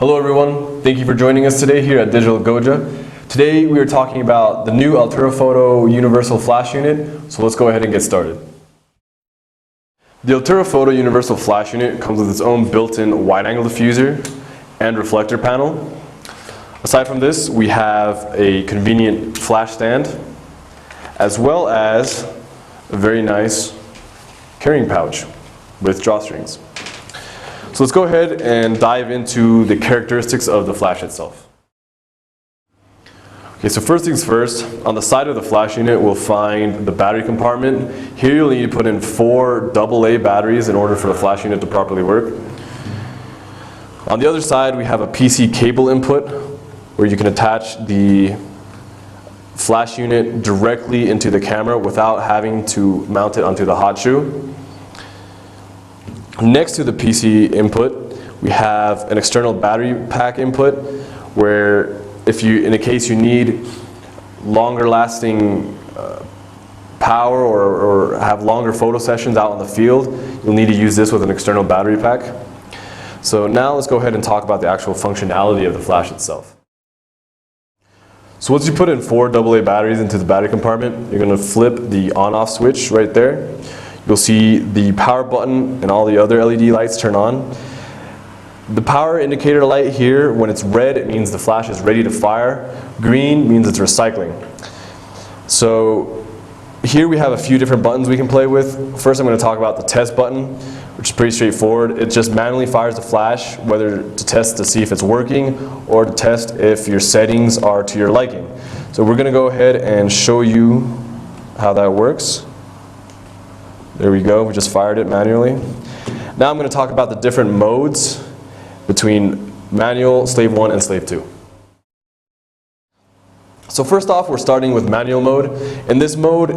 Hello everyone, thank you for joining us today here at Digital Goja. Today we are talking about the new Altura Photo Universal Flash Unit, so let's go ahead and get started. The Altura Photo Universal Flash Unit comes with its own built-in wide-angle diffuser and reflector panel. Aside from this, we have a convenient flash stand, as well as a very nice carrying pouch with drawstrings. So let's go ahead and dive into the characteristics of the flash itself. Okay, so first things first, on the side of the flash unit we'll find the battery compartment. Here you'll need to put in 4 AA batteries in order for the flash unit to properly work. On the other side we have a PC cable input where you can attach the flash unit directly into the camera without having to mount it onto the hot shoe. Next to the PC input, we have an external battery pack input where in the case you need longer lasting power or have longer photo sessions out in the field, you'll need to use this with an external battery pack. So now let's go ahead and talk about the actual functionality of the flash itself. So once you put in 4 AA batteries into the battery compartment, you're going to flip the on-off switch right there. You'll see the power button and all the other LED lights turn on. The power indicator light here, when it's red, it means the flash is ready to fire. Green means it's recycling. So here we have a few different buttons we can play with. First I'm going to talk about the test button, which is pretty straightforward. It just manually fires the flash, whether to test to see if it's working or to test if your settings are to your liking. So we're going to go ahead and show you how that works. There we go, we just fired it manually. Now I'm going to talk about the different modes between manual, slave 1, and slave 2. So first off, we're starting with manual mode. In this mode,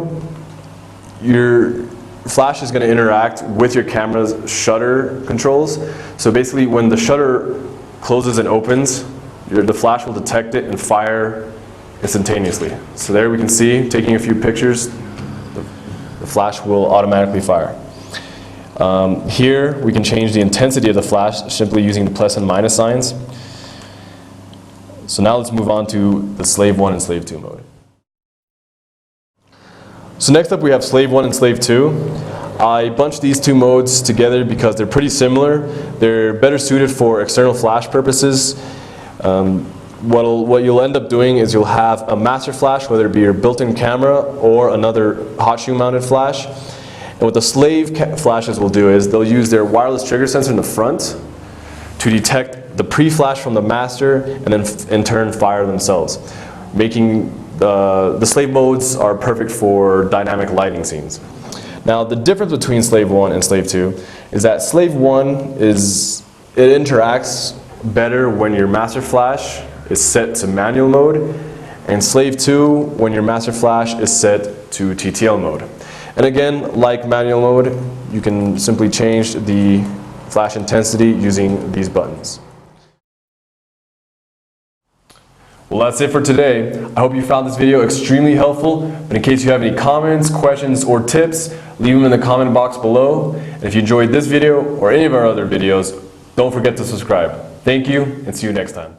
your flash is going to interact with your camera's shutter controls. So basically when the shutter closes and opens, the flash will detect it and fire instantaneously. So there we can see, taking a few pictures, the flash will automatically fire. Here we can change the intensity of the flash simply using the plus and minus signs. So now let's move on to the slave 1 and slave 2 mode. So next up we have slave 1 and slave 2. I bunched these two modes together because they're pretty similar. They're better suited for external flash purposes. What you'll end up doing is you'll have a master flash, whether it be your built-in camera or another hot shoe mounted flash. And what the slave flashes will do is they'll use their wireless trigger sensor in the front to detect the pre-flash from the master and then in turn fire themselves, making the slave modes are perfect for dynamic lighting scenes. Now the difference between slave 1 and slave 2 is that slave 1 it interacts better when your master flash is set to manual mode, and slave 2 when your master flash is set to TTL mode. And again, like manual mode, you can simply change the flash intensity using these buttons. Well, that's it for today. I hope you found this video extremely helpful, but in case you have any comments, questions, or tips, leave them in the comment box below. And if you enjoyed this video or any of our other videos, don't forget to subscribe. Thank you, and see you next time.